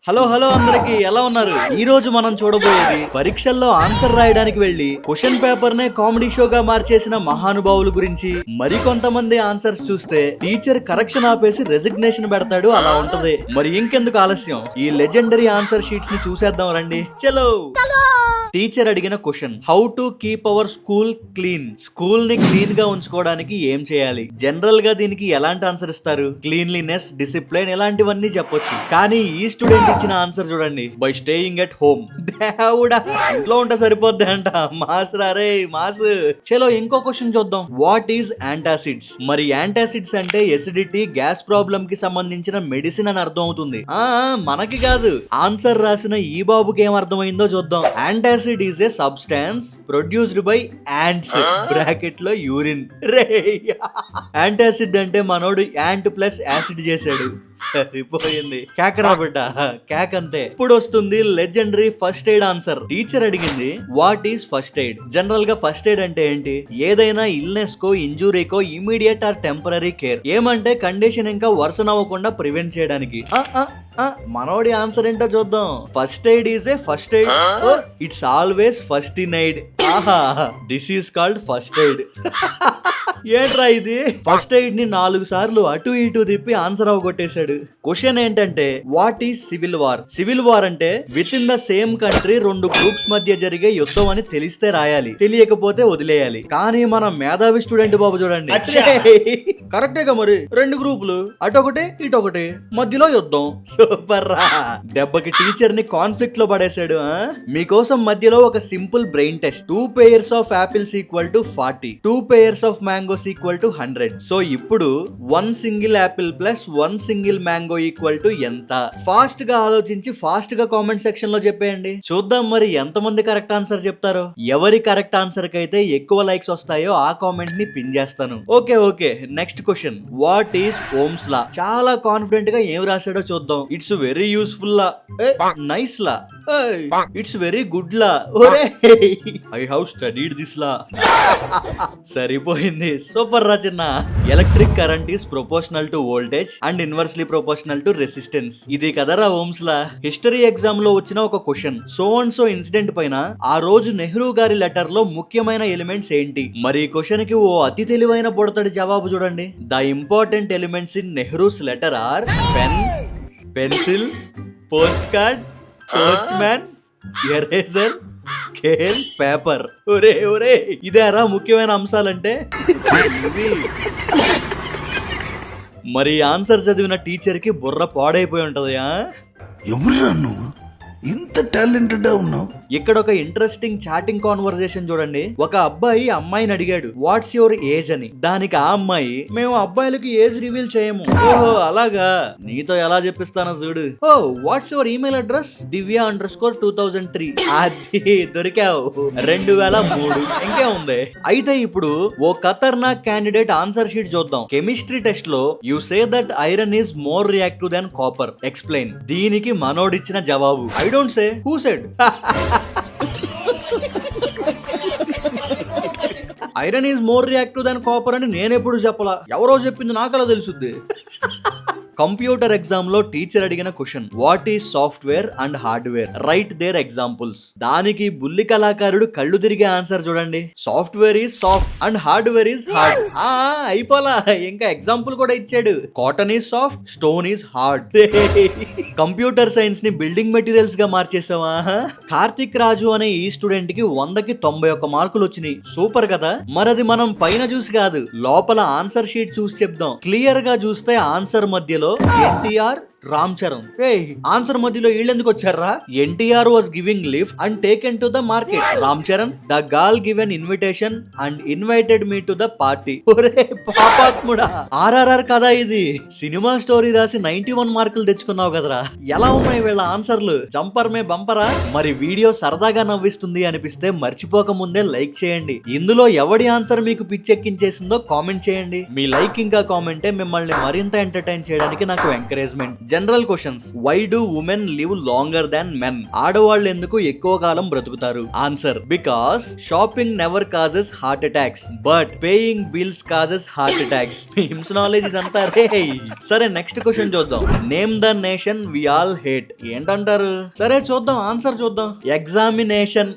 Hello అందరికి ఎలా ఉన్నారు? ఈ రోజు మనం చూడబోయేది పరీక్షల్లో ఆన్సర్ రాయడానికి వెళ్లి క్వశ్చన్ పేపర్ నే కామెడీ షోగా మార్చేసిన మహానుభావుల గురించి. మరికొంతమంది ఆన్సర్స్ చూస్తే టీచర్ కరెక్షన్ ఆపేసి రెసిగ్నేషన్ పెడతాడు, అలా ఉంటది. మరి ఇంకెందుకు ఆలస్యం, ఈ లెజెండరీ ఆన్సర్ షీట్స్ ని చూసేద్దాం రండి. చలో. టీచర్ అడిగిన question: how to keep our school clean. School ని క్లీన్ గా ఉంచుకోవడానికి ఏం చేయాలి? జనరల్ గా దీనికి ఎలాంటి ఆన్సర్ ఇస్తారు? క్లీన్లీనెస్, డిసిప్లిన్ ఇలాంటివన్నీ చెప్పొచ్చు. కానీ ఈ స్టూడెంట్ ఇచ్చిన ఆన్సర్ చూడండి: బై స్టేయింగ్ ఎట్ హోమ్. దేవుడా, ఇంట్లో ఉంటే సరిపోద్ది అంట. మాస్ రారే మాస్. చలో ఇంకో క్వశ్చన్ చూద్దాం. What is antacids? మరి యాంటాసిడ్స్ అంటే ఎసిడిటీ, గ్యాస్ ప్రాబ్లం కి సంబంధించిన మెడిసిన్ అని అర్థం అవుతుంది. మనకి కాదు, ఆన్సర్ రాసిన ఈ బాబుకి ఏం అర్థమైందో చూద్దాం. Antacid is a substance produced by ants bracket లో యూరిన్. రే, యాంటాసిడ్ అంటే మనోడు యాంట్ ప్లస్ యాసిడ్ చేశాడు, సరిపోయింది. కేకరా బిడ్డ, కేక్ అంతే. ఇప్పుడు వస్తుంది legendary first aid answer. Teacher అడిగింది: what is first aid? General గా ఫస్ట్ ఎయిడ్ అంటే ఏంటి? ఏదైనా ఇల్నెస్ కో, ఇంజురీకో ఇమీడియట్ ఆర్ టెంపరీ కేర్. ఏమంటే కండిషన్ ఇంకా వర్సన్ అవ్వకుండా ప్రివెంట్ చేయడానికి. మనోడి ఆన్సర్ ఏంటో చూద్దాం. First aid is a first aid. It's always first in aid. ఆహా, this is called first aid. ఏంట్రా ఇది? ఫస్ట్ ఎయిడ్ ని 4 సార్లు అటు ఇటు తిప్పి ఆన్సర్ అవగొట్టేశాడు. క్వశ్చన్ ఏంటంటే what is civil war? Civil war అంటే within the same country 2 groups మధ్య జరిగే యుద్ధం అని తెలిస్తే రాయాలి, తెలియకపోతే వదిలేయాలి. కానీ మన మేధావి స్టూడెంట్ బాబు చూడండి, కరెక్టేగా మరి. 2 గ్రూపులు, అటొకటి ఇటొకటి, మధ్యలో యుద్ధం. సూపర్ రా. దెబ్బకి టీచర్ ని కాన్ఫ్లిక్ట్ లో పడేశాడు. మీకోసం మధ్యలో ఒక simple brain test. 2 pairs of apples equal to 40, 2 pairs of mangoes equal to 100. So ఇప్పుడు 1 single Apple plus 1 single mango equal to ఎంత? ఫాస్ట్ గా ఆలోచించి ఫాస్ట్ గా కామెంట్ సెక్షన్ లో చెప్పేయండి. చూద్దాం మరి ఎంతమంది కరెక్ట్ ఆన్సర్ చెప్తారో. ఎవరి కరెక్ట్ ఆన్సర్ కి అయితే ఎక్కువ లైక్స్ వస్తాయో ఆ కామెంట్ ని పిన్ చేస్తాను. Okay, next question. What is Ohm's law? చాలా కాన్ఫిడెంట్ గా ఏం రాశాడో చూద్దాం. It's very useful law, nice law, it's very good law. I have studied this law. సరిపోయింది. సూపర్ రా చిన్న. Electric current is proportional to voltage and inversely proportional to resistance. ఇది కదరా ఓమ్స్ లా. హిస్టరీ ఎగ్జామ్ లో వచ్చిన ఒక question. So and so incident పైన ఆ రోజు నెహ్రూ గారి లెటర్ లో ముఖ్యమైన ఎలిమెంట్స్ ఏంటి? మరి ఈ క్వశ్చన్ కి ఓ అతి తెలివైన బుడతడి జవాబు చూడండి. The important elements in Nehru's letter are pen, pencil, post card, postman, eraser, scale, paper. ఒరే ఇదేరా ముఖ్యమైన అంశాలంటే. మరి ఆన్సర్ చదివిన టీచర్ కి బుర్ర పాడైపోయి ఉంటది. ఎవరురా నువ్వు ఇంత టాలెంటెడ్ ఉన్నావు? ఇక్కడ ఒక ఇంట్రెస్టింగ్ చాటింగ్ కాన్వర్సేషన్ చూడండి. ఒక అబ్బాయి అమ్మాయిని అడిగాడు వాట్స్ యువర్ ఏజ్ అని. దానికి ఆ అమ్మాయి, మేము అబ్బాయిలకి ఏజ్ రివీల్ చేయము. ఓహో అలాగా, నీతో ఎలా చెప్పిస్తానో చూడు. Oh what's your email address? divya_2003. అది దొరికావు. 2003. ఇంకే ఉంది. అయితే ఇప్పుడు ఓ ఖతర్నాక్ క్యాండిడేట్ ఆన్సర్ షీట్ చూద్దాం. కెమిస్ట్రీ టెస్ట్ లో you say that iron is more reactive then copper, explain. దీనికి మనోడిచ్చిన జవాబు: I don't say, who said? Iron is more reactive than copper అని నేనెప్పుడు చెప్పలా, ఎవరో చెప్పింది నాకలా తెలుసుద్ది. కంప్యూటర్ ఎగ్జామ్ లో టీచర్ అడిగిన question: what is software and hardware? Write their examples. దానికి బుల్లి కళాకారుడు కళ్ళు తిరిగే ఆన్సర్ చూడండి. Software is soft and hardware is hard. అయిపోలా, ఇంకా ఎగ్జాంపుల్ కూడా ఇచ్చాడు. Cotton is soft, stone is hard. Computer science ని బిల్డింగ్ మెటీరియల్స్ గా మార్చేసావా? కార్తిక్ రాజు అనే ఈ స్టూడెంట్ కి 100కి 91 మార్కులు వచ్చినాయి. సూపర్ కదా. మరది మనం పైన చూసి కాదు, లోపల ఆన్సర్ షీట్ చూసి చెప్దాం. క్లియర్ గా చూస్తే ఆన్సర్ మధ్యలో ఎన్టీఆర్, రామ్ చరణ్. ఆన్సర్ మధ్యలో వీళ్ళెందుకు వచ్చారా? NTR was giving lift and taken to the market. Ram Charan, the girl given invitation and invited me to the party. ఒరే పాపాత్ముడా, ఆర్ఆర్ఆర్ కదా ఇది. సినిమా స్టోరీ రాసి 91 మార్కులు తెచ్చుకున్నావు కదరా. ఎలా ఉన్నాయి వీళ్ళ ఆన్సర్లు? జంపర్ మే బంపరా. మరి వీడియో సరదాగా నవ్విస్తుంది అనిపిస్తే మర్చిపోక ముందే లైక్ చేయండి. ఇందులో ఎవడి ఆన్సర్ మీకు పిచ్చెక్కించేసిందో కామెంట్ చేయండి. మీ లైక్ ఇంకా కామెంటే మిమ్మల్ని మరింత ఎంటర్టైన్ చేయడానికి నాకు encouragement. General questions. Why do women live longer than men? ఆడవాళ్ళు ఎందుకు ఎక్కువ కాలం బ్రతుకుతారు? Answer, because shopping never causes heart attacks but paying bills causes heart attacks. హిమ్స్ నాలెడ్జ్ ఇదంతా రే. సరే నెక్స్ట్ క్వశ్చన్ చూద్దాం. Name the nation we all hate. ఏంటంటారు? సరే చూద్దాం, ఆన్సర్ చూద్దాం. ఎగ్జామినేషన్.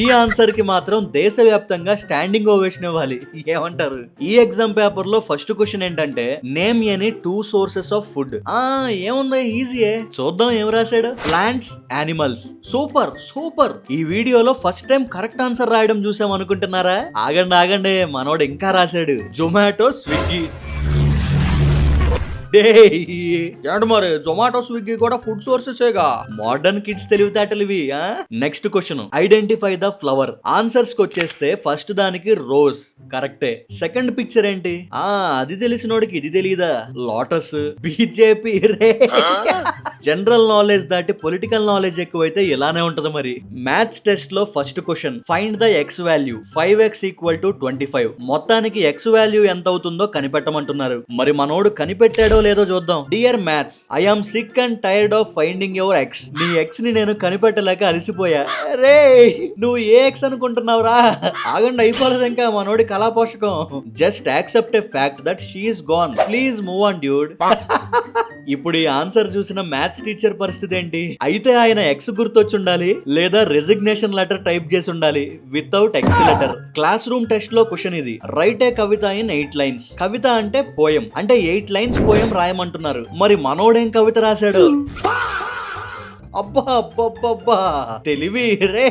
ఈ ఆన్సర్ కి మాత్రం దేశవ్యాప్తంగా స్టాండింగ్ ఓవేషన్ ఇవ్వాలి. ఏమంటారు? ఈ ఎగ్జామ్ పేపర్ లో ఫస్ట్ క్వశ్చన్ ఏంటంటే name any 2 sources of food. ఏముంది, ఈజీయే. చూద్దాం ఏం రాశాడు. Plants, animals. Super super. ఈ వీడియోలో ఫస్ట్ టైం కరెక్ట్ ఆన్సర్ రాయడం చూసాం అనుకుంటున్నారా? ఆగండి, మనోడు ఇంకా రాశాడు. జొమాటో, స్విగ్గీ. ఏంటి మరి, జొమాటో స్విగ్గీ కూడా ఫుడ్ సోర్సెసేగా. మోడర్న్ కిడ్స్ తెలివితేటలు ఇవి. Next question. Identify the flower. Answers కి వచ్చేస్తే ఫస్ట్ దానికి రోజ్ కరెక్టే. సెకండ్ పిక్చర్ ఏంటి? అది తెలిసినోడికి ఇది తెలీదా? లోటస్. బీజేపీ రే. జనరల్ నాలెడ్జ్ దాటి పొలిటికల్ నాలెడ్జ్ ఎక్కువైతే ఇలానే ఉంటది మరి. మ్యాథ్స్ టెస్ట్ లో first question. Find the X value. 5x = 25. మొత్తానికి ఎక్స్ వాల్యూ ఎంత అవుతుందో కనిపెట్టమంటున్నారు. మరి మనోడు కనిపెట్టాడో లేదో చూద్దాం. Dear maths, I am sick and tired of finding your x. నీ ఎక్స్ ని నేను కనిపెట్టలేక అలసిపోయా. రే, నువ్వు ఏ ఎక్స్ అనుకుంటున్నావురా? ఆగండి, అయిపోలేదు ఇంకా మనోడి కళాపోషకం. Just accept a fact that she is gone. Please move on dude. ఇప్పుడు ఈ ఆన్సర్ చూసిన మ్యాథ్స్ టీచర్ పరిస్థితి ఏంటి? అయితే ఆయన ఎక్స్ గుర్తొచ్చి ఉండాలి, లేదా రెసిగ్నేషన్ లెటర్ టైప్ చేసి ఉండాలి without X letter. Class room test లో క్వశ్చన్ ఇది. Write a kavita in 8 lines. కవిత అంటే పోయం, అంటే 8 లైన్స్ పోయం రాయమంటున్నారు. మరి మనోడేం కవిత రాశాడు? అబ్బా తెలివి రే.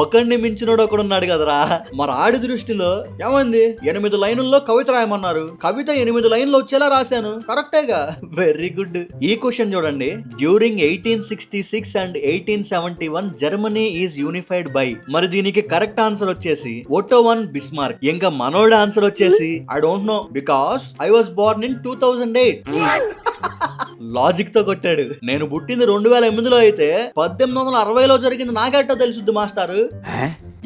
ఒకడిని మించినోడు ఒకడున్నాడు కదరా. మరి ఆడి దృష్టిలో ఏమైంది? 8 లైన్లలో కవిత రాయమన్నారు. కవిత 8 లైన్లు వచ్చేలా రాశాను. కరెక్టేగా. Very good. ఈ క్వశ్చన్ చూడండి. During 1866 and 1871 Germany is unified by. మరి దీనికి కరెక్ట్ ఆన్సర్ వచ్చేసి ఓటో వన్ బిస్మార్క్. ఇంకా మనోడి ఆన్సర్ వచ్చేసి I don't know because I was born in 2008. Logic తో కొట్టాడు. నేను పుట్టింది 2008లో అయితే 1860లో జరిగింది నాకెట్టో తెలుసుద్ది మాస్టారు.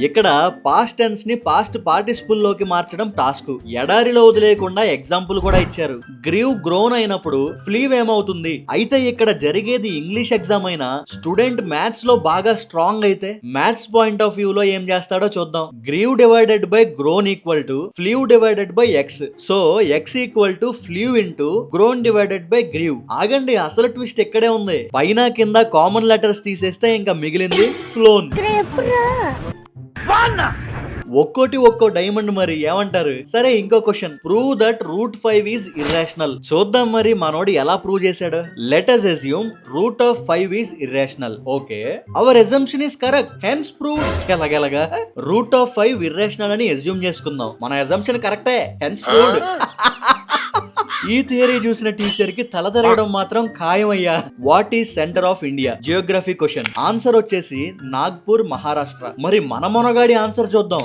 ఇక్కడ పాస్ట్ టెన్స్ ని పాస్ట్ పార్టిసిపుల్ లోకి మార్చడం టాస్క్. ఎడారిలో వదిలేయకుండా ఎగ్జాంపుల్ కూడా ఇచ్చారు. గ్రీవ్ గ్రోన్ అయినప్పుడు ఫ్లీవ్ ఏమవుతుంది? అయితే ఇక్కడ జరిగేది ఇంగ్లీష్ ఎగ్జామ్ అయినా స్టూడెంట్ మ్యాథ్స్ లో బాగా స్ట్రాంగ్ అయితే మ్యాథ్స్ పాయింట్ ఆఫ్ వ్యూ లో ఏం చేస్తాడో చూద్దాం. Grieve divided by grown equal to fleeve divided by X. So X equal to fleeve into grown divided by grieve. ఆగండి, అసలు ట్విస్ట్ ఇక్కడే ఉంది. పైన కింద కామన్ లెటర్స్ తీసేస్తే ఇంకా మిగిలింది ఫ్లోన్. ఒక్కో డైమండ్. మరి ఏమంటారు? సరే ఇంకో question. Prove that √5 is irrational. చూద్దాం మరి మనోడు ఎలా ప్రూవ్ చేశాడు. Let us assume √5 is irrational. Okay, our assumption is correct, hence prove. ఎలాగెలాగా √5 ఇర్రేషనల్ అని అజ్యూమ్ చేసుకుందాం. మన అజంప్షన్ కరెక్టే, హెన్స్ ప్రూవ్డ్. ఈ థియరీ చూసిన టీచర్ కి తల తిరగడం మాత్రం ఖాయమయ్యా. What is centre of India? Geography question. Answer వచ్చేసి నాగ్పూర్, మహారాష్ట్ర. మరి మన మొనగాడి ఆన్సర్ చూద్దాం.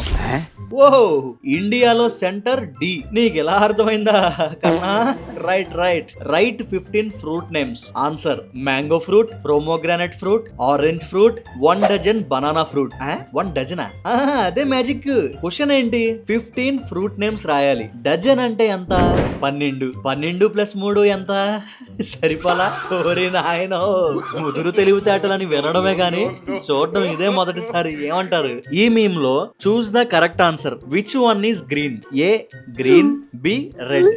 ఓహో, ఇండియాలో సెంటర్ డి. నీకు ఎలా అర్థమైందా కన్నా? Write 15 fruit names. Answer mango fruit, pomegranate fruit, orange fruit, 1 dozen banana fruit. 1 డజనా? అదే మ్యాజిక్. క్వశ్చన్ ఏంటి? 15 ఫ్రూట్ నేమ్స్ రాయాలి. డజన్ అంటే ఎంత? 12. 12 + 3 ఎంత? సరిపోలా? ఓరి నాయనో, ముదురు తెలివితేటలని వినడమే గాని చూడడం ఇదే మొదటిసారి. ఏమంటారు? ఈ మీమ్ లో choose the correct answer. Which one is green? A green, B red.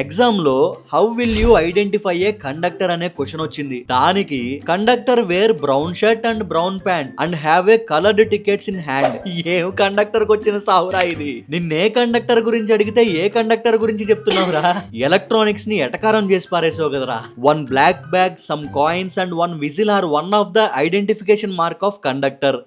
Exam లో how will you identify a conductor అనే క్వశ్చన్ వచ్చింది. దానికి conductor wear brown shirt and brown pant and have a coloured tickets in hand. ఏం conductor కు వచ్చిన సావురా ఇది? నిన్నే conductor గురించి అడిగితే ఏ కండక్టర్ గురించి చెప్తున్నావురా? ఎలక్ట్రానిక్స్ ని ఎటకారం చేసి పారేసావు కదరా. 1 black bag, some coins and 1 whistle are one of the identification mark of conductor.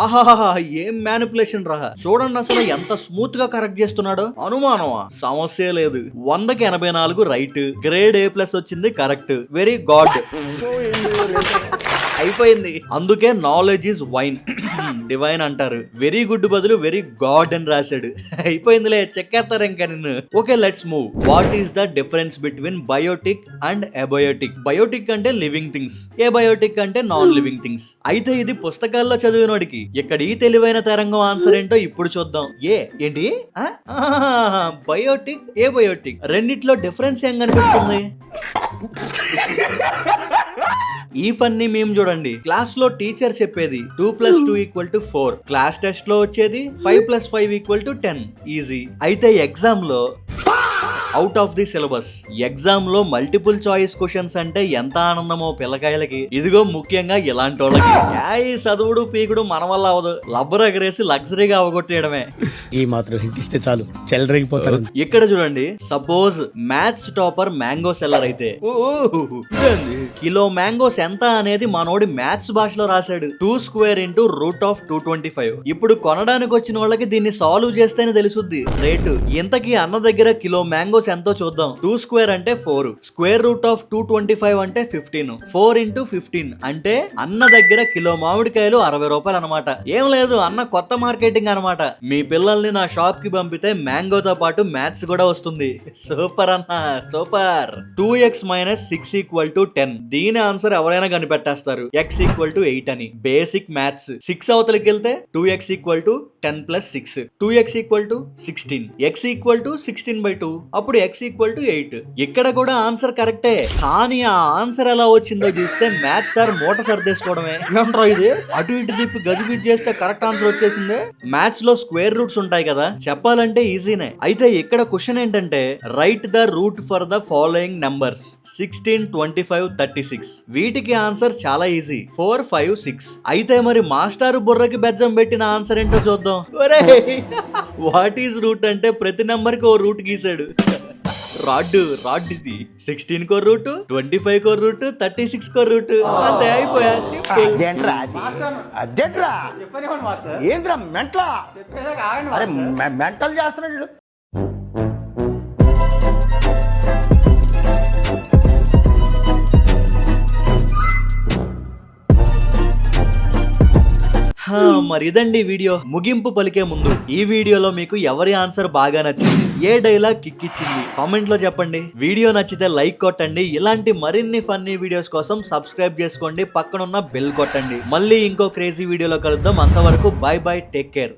ఆహాహా, ఏం మ్యానిపులేషన్ రా. చూడండి అసలు ఎంత స్మూత్ గా కరెక్ట్ చేస్తున్నాడు. అనుమానమా? సమస్య లేదు. 100కి 84 రైట్. గ్రేడ్ A+ వచ్చింది కరెక్ట్. Very god. అయిపోయింది. అందుకే నాలెడ్జ్ ఈజ్ వైన్ డివైన్ అంటారు. వెరీ గుడ్ బదులు వెరీ గాడ్ అని రాశాడు. అయిపోయిందిలే, చెక్కేస్తారు ఇంకా నిన్ను. Okay, let's move. What is the difference between biotic and abiotic? Biotic అంటే లివింగ్ థింగ్స్, ఏబయోటిక్ అంటే నాన్ లివింగ్ థింగ్స్. అయితే ఇది పుస్తకాల్లో చదివినోడికి ఇక్కడ ఈ తెలివైన తరంగం ఆన్సర్ ఏంటో ఇప్పుడు చూద్దాం. ఏంటి బయోటిక్, ఏబయోటిక్ రెండిట్లో డిఫరెన్స్ ఏం కనిపిస్తుంది? ఈ ఫన్నీ మేము చూడండి. క్లాస్ లో టీచర్ చెప్పేది 2 + 2 = 4. క్లాస్ టెస్ట్ లో వచ్చేది 5 + 5 = 10. ఈజీ. అయితే ఎగ్జామ్ లో out of the syllabus, exam లో మల్టిపుల్ చాయిస్ క్వశ్చన్స్ అంటే ఎంత ఆనందమో పిల్లకాయలకి. ఇదిగో ముఖ్యంగా ఇలాంటి వాళ్ళకి. ఈ చదువుడు పీకుడు మన వల్ల అవదు, లబ్బర్ ఎగరేసి లగ్జరీగా అవగొట్టేయడమే. ఈ మాత్రం హింట్ ఇస్తే చాలు, చెలరేగిపోతారు. ఇక్కడ చూడండి, suppose maths topper mango seller అయితే కిలో మ్యాంగోస్ ఎంత అనేది మనోడి మ్యాథ్స్ భాషలో రాశాడు. 2² × √225. ఇప్పుడు కొనడానికి వచ్చిన వాళ్ళకి దీన్ని సాల్వ్ చేస్తేనే తెలుసుద్ది రేటు. ఇంతకీ అన్న దగ్గర కిలో మ్యాంగోస్ ఎంతో చూద్దాం. 2² అంటే 4, √225 అంటే 15, 4 × 15 అంటే అన్న దగ్గర కిలో మామిడికాయలు 60 రూపాయలు అనమాట. ఏం లేదు, అన్న కొత్త మార్కెటింగ్ అనమాట. మీ పిల్లల్ని నా షాప్ కి పంపితే మ్యాంగోతో పాటు మ్యాథ్స్ కూడా వస్తుంది. సూపర్ అన్న, సూపర్. 2x - 6 = 10. దీని ఆన్సర్ ఎవరైనా కనిపెట్టేస్తారు. x = 8 అని. Basic maths. 6 అవతలకి వెళ్తే 2x = 10 + 6, 2x = 16, x = 16/2. అప్పుడు x = 8. ఇక్కడ కూడా ఆన్సర్ కరెక్టే, కానీ ఆ ఆన్సర్ ఎలా వచ్చిందో చూస్తే మ్యాథ్స్ సార్ మూట సర్దేసుకోవడమే. ఏమంటారా ఇది? అటు ఇటు తిప్పి గజిబిజి చేస్తే కరెక్ట్ ఆన్సర్ వచ్చేసింది. మ్యాథ్స్ లో స్క్వేర్ రూట్స్ ఉంటాయి కదా, చెప్పాలంటే ఈజీనే. అయితే ఇక్కడ క్వశ్చన్ ఏంటంటే, right the route for the following numbers 16, 25, 36. వీటికి ఆన్సర్ చాలా ఈజీ, 4, 5, 6. అయితే మరి మాస్టారు బుర్రకి బెజ్జం పెట్టిన ఆన్సర్ ఏంటో చూద్దాం. వాట్ ఈజ్ రూట్ అంటే ప్రతి నెంబర్ కి ఓ రూట్ గీసాడు. రాడ్ ఇది. 16 కో రూట్, 25 కో రూట్, 36 కో రూట్. అంతే, అయిపోయా. సింపుల్. ఏంద్రా మెంటలా? అరే మెంటల్ చేస్తున్నాడు. మరి ఇదండి వీడియో. ముగింపు పలికే ముందు ఈ వీడియోలో మీకు ఎవరి ఆన్సర్ బాగా నచ్చింది, ఏ డైలాగ్ కిక్ ఇచ్చింది కామెంట్ లో చెప్పండి. వీడియో నచ్చితే లైక్ కొట్టండి. ఇలాంటి మరిన్ని ఫన్నీ వీడియోస్ కోసం సబ్స్క్రైబ్ చేసుకోండి, పక్కనున్న బెల్ కొట్టండి. మళ్ళీ ఇంకో క్రేజీ వీడియోలో కలుద్దాం. అంతవరకు బాయ్ బాయ్, టేక్ కేర్.